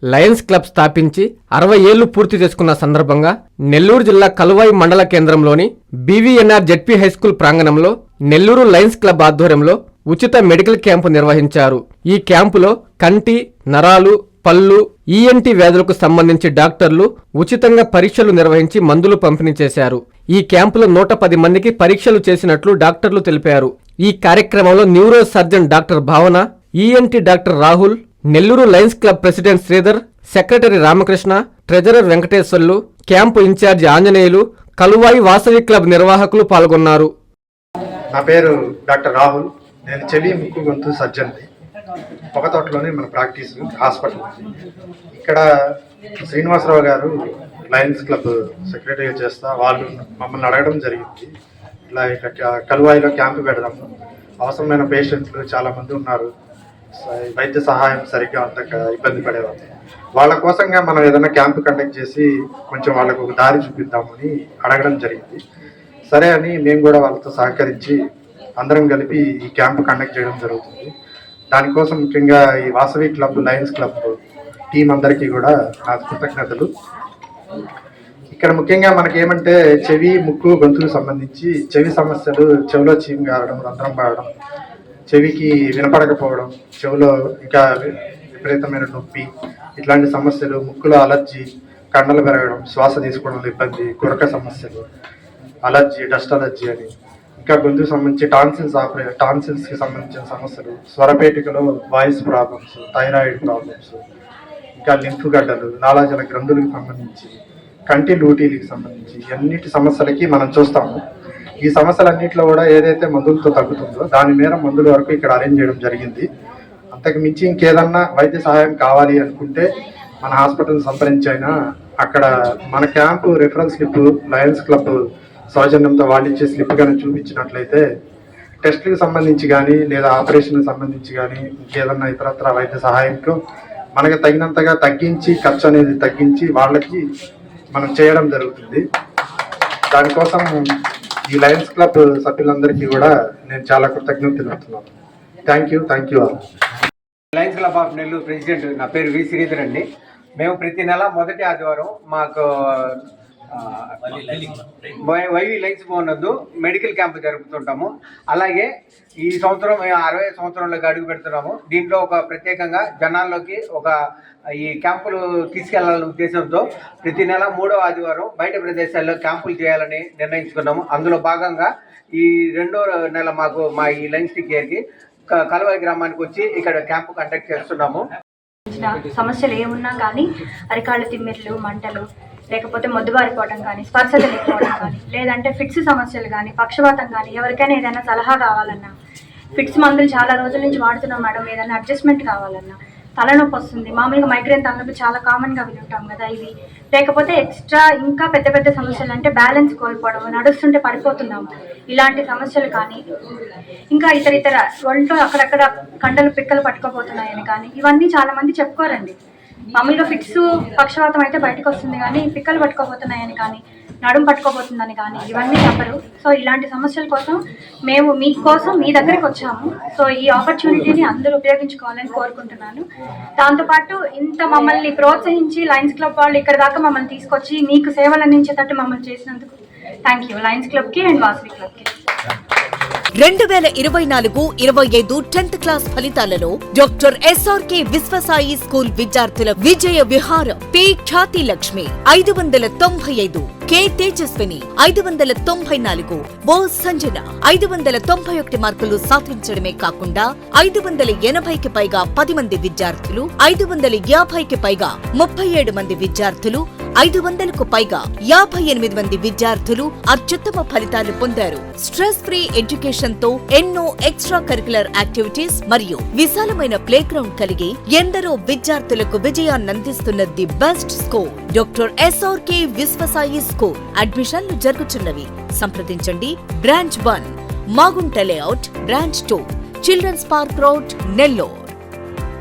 Lions club స్థాపించి 60 ఏళ్లు పూర్తి చేసుకున్న సందర్భంగా నెల్లూరు జిల్లా కలువాయి మండల కేంద్రంలోని బీవీఎన్ఆర్ జెడ్పీ హైస్కూల్ ప్రాంగణంలో నెల్లూరు లయన్స్ క్లబ్ ఆధ్వర్యంలో ఉచిత మెడికల్ క్యాంపు నిర్వహించారు. ఈ క్యాంపులో కంటి, నరాలు, పళ్ళు, ఈఎన్టీ వ్యాధులకు సంబంధించి డాక్టర్లు ఉచితంగా పరీక్షలు నిర్వహించి మందులు పంపిణీ చేశారు. ఈ క్యాంపులో 110 మందికి పరీక్షలు చేసినట్లు డాక్టర్లు తెలిపారు. ఈ కార్యక్రమంలో neuro surgeon doctor Bhavana, ENT doctor Rahul, Nellore Lions Club president Sridhar, secretary Ramakrishna, treasurer Venkateswarlu, camp incharge Anjaneyulu, Kaluvai Vasavi club నిర్వాహకులు పాల్గొన్నారు. నా పేరు డాక్టర్ రాహుల్. నేను చెవి, ముక్కు, గొంతు సర్జన్. పొగతోటలోనే మన ప్రాక్టీస్ హాస్పిటల్. ఇక్కడ శ్రీనివాసరావు గారు లయన్స్ క్లబ్ సెక్రటరీగా చేస్తా వాళ్ళు మమ్మల్ని అడగడం జరిగింది. ఇలా కలువాయిలో క్యాంపు పెడదాం, అవసరమైన పేషెంట్లు చాలామంది ఉన్నారు, వైద్య సహాయం సరిగ్గా అంత ఇబ్బంది పడేవాళ్ళు, వాళ్ళ కోసంగా మనం ఏదైనా క్యాంపు కండక్ట్ చేసి కొంచెం వాళ్ళకు ఒక దారి చూపిద్దామని అడగడం జరిగింది. సరే అని మేము కూడా వాళ్ళతో సహకరించి అందరం కలిపి ఈ క్యాంపు కండక్ట్ చేయడం జరుగుతుంది. దానికోసం ముఖ్యంగా ఈ Vasavi club, Lions club team అందరికీ కూడా నా కృతజ్ఞతలు. ఇక్కడ ముఖ్యంగా మనకేమంటే చెవి, ముక్కు, గొంతుకు సంబంధించి చెవి సమస్యలు, చెవిలో చీము గారడం, రంధ్రం పారడం, చెవికి వినపడకపోవడం, చెవిలో ఇంకా విపరీతమైన నొప్పి, ఇట్లాంటి సమస్యలు, ముక్కులో అలర్జీ, కండలు పెరగడం, శ్వాస తీసుకోవడంలో ఇబ్బంది, గురక సమస్యలు, అలర్జీ, డస్ట్ అలర్జీ అని, ఇంకా గొంతుకు సంబంధించి టాన్సిల్స్కి సంబంధించిన సమస్యలు, స్వరపేటికలో వాయిస్ ప్రాబ్లమ్స్, థైరాయిడ్ ప్రాబ్లమ్స్, ఇంకా లింఫ్ గడ్డలు, లాలాజల గ్రంథులకు సంబంధించి, కంటి లూటీలకు సంబంధించి అన్నిటి సమస్యలకి మనం చూస్తాము. ఈ సమస్యలన్నింటిలో కూడా ఏదైతే మందులతో తగ్గుతుందో దాని మేర మందుల వరకు ఇక్కడ అరేంజ్ చేయడం జరిగింది. అంతకు మించి ఇంకేదన్నా వైద్య సహాయం కావాలి అనుకుంటే మన హాస్పిటల్ సంప్రదించైనా అక్కడ మన camp reference slip Lions club సౌజన్యంతో వాళ్ళు ఇచ్చే స్లిప్ కానీ చూపించినట్లయితే టెస్టులకు సంబంధించి కానీ లేదా ఆపరేషన్కి సంబంధించి కానీ ఇంకేదన్నా ఇతరత్ర వైద్య సహాయంతో మనకు తగినంతగా తగ్గించి ఖర్చు అనేది తగ్గించి వాళ్ళకి మనం చేయడం జరుగుతుంది. దానికోసం ఈ లయన్స్ క్లబ్ సభ్యులందరికీ కూడా నేను చాలా కృతజ్ఞతలు తెలుపుతున్నాను. Thank you all. Lions club of Nellore president నా పేరు వి శ్రీధర్ అండి. మేము ప్రతి నెల మొదటి ఆదివారం మాకు వైవి లయన్స్ భవనందు మెడికల్ క్యాంప్ జరుపుతుంటాము. అలాగే ఈ సంవత్సరం 60వ సంవత్సరంలోకి అడుగు పెడుతున్నాము. దీంట్లో ఒక ప్రత్యేకంగా జనాల్లోకి ఈ క్యాంపులు తీసుకెళ్లాలనే ఉద్దేశంతో ప్రతి నెల 3వ ఆదివారం బయట ప్రదేశాల్లో క్యాంపులు చేయాలని నిర్ణయించుకున్నాము. అందులో భాగంగా ఈ 2వ నెల మా ఈ లయన్స్ కేర్కి కలువాయి గ్రామానికి వచ్చి ఇక్కడ క్యాంపు కండక్ట్ చేస్తున్నాము. సమస్యలు ఏమున్నా కానీ అరికాళ్ళ తిమ్మిర్లు, మంటలు, లేకపోతే మొద్దుబారిపోవడం కానీ, స్పర్శ తెలియకపోవడం కానీ, లేదంటే ఫిట్స్ సమస్యలు కానీ, పక్షవాతం కానీ, ఎవరికైనా ఏదైనా సలహా కావాలన్నా, ఫిట్స్ మందులు చాలా రోజుల నుంచి వాడుతున్నాం మేడం, ఏదైనా అడ్జస్ట్మెంట్ కావాలన్నా, తలనొప్పి వస్తుంది, మామూలుగా మైగ్రేన్ తలనొప్పి చాలా కామన్గా వింటాం కదా, ఇవి లేకపోతే ఎక్స్ట్రా ఇంకా పెద్ద పెద్ద సమస్యలు అంటే బ్యాలెన్స్ కోల్పోవడం, నడుస్తుంటే పడిపోతున్నాము, ఇలాంటి సమస్యలు కానీ, ఇంకా ఇతర ఒంట్లో అక్కడక్కడ కండలు పిక్కలు పట్టుకోపోతున్నాయని కానీ, ఇవన్నీ చాలా మంది చెప్పుకోరండి. మామూలుగా ఫిట్స్, పక్షవాతం అయితే బయటకు వస్తుంది కానీ పిక్కలు పట్టుకోపోతున్నాయని కానీ, నడుము పట్టుకోబోతుందని కానీ ఇవన్నీ చెప్పరు. సో ఇలాంటి సమస్యల కోసం మేము మీకోసం మీ దగ్గరికి వచ్చాము. సో ఈ ఆపర్చునిటీని అందరూ ఉపయోగించుకోవాలని కోరుకుంటున్నాను. దాంతోపాటు ఇంత మమ్మల్ని ప్రోత్సహించి లయన్స్ క్లబ్ వాళ్ళు ఇక్కడ దాకా మమ్మల్ని తీసుకొచ్చి మీకు సేవలు అందించేటట్టు మమ్మల్ని చేసినందుకు థ్యాంక్ యూ లయన్స్ క్లబ్కి అండ్ వాసవి క్లబ్కి. 2024-25 10th క్లాస్ ఫలితాలలో డాక్టర్ ఎస్ఆర్కే విశ్వసాయి స్కూల్ విద్యార్థుల విజయ విహారం పి ఖ్యాతి లక్ష్మి 595, కె తేజస్విని 594, ఓ సంజన 591 మార్కులు సాధించడమే కాకుండా 580కి పైగా 10 మంది విద్యార్థులు, 550కి పైగా 37 మంది విద్యార్థులు, 500కు పైగా 58 మంది విద్యార్థులు అత్యుత్తమ ఫలితాలు పొందారు. స్ట్రెస్ ఫ్రీ ఎడ్యుకేషన్ తో ఎన్నో ఎక్స్ట్రా కరికులర్ యాక్టివిటీస్ మరియు విశాలమైన ప్లే గ్రౌండ్ కలిగి ఎందరో విద్యార్థులకు విజయాన్నందిస్తున్న the best school doctor SRK Vishwasai school. అడ్మిషన్లు జరుగుతున్నవి. సంప్రదించండి. Branch 1 Magunta layout, branch 2 children's park road, Nellore.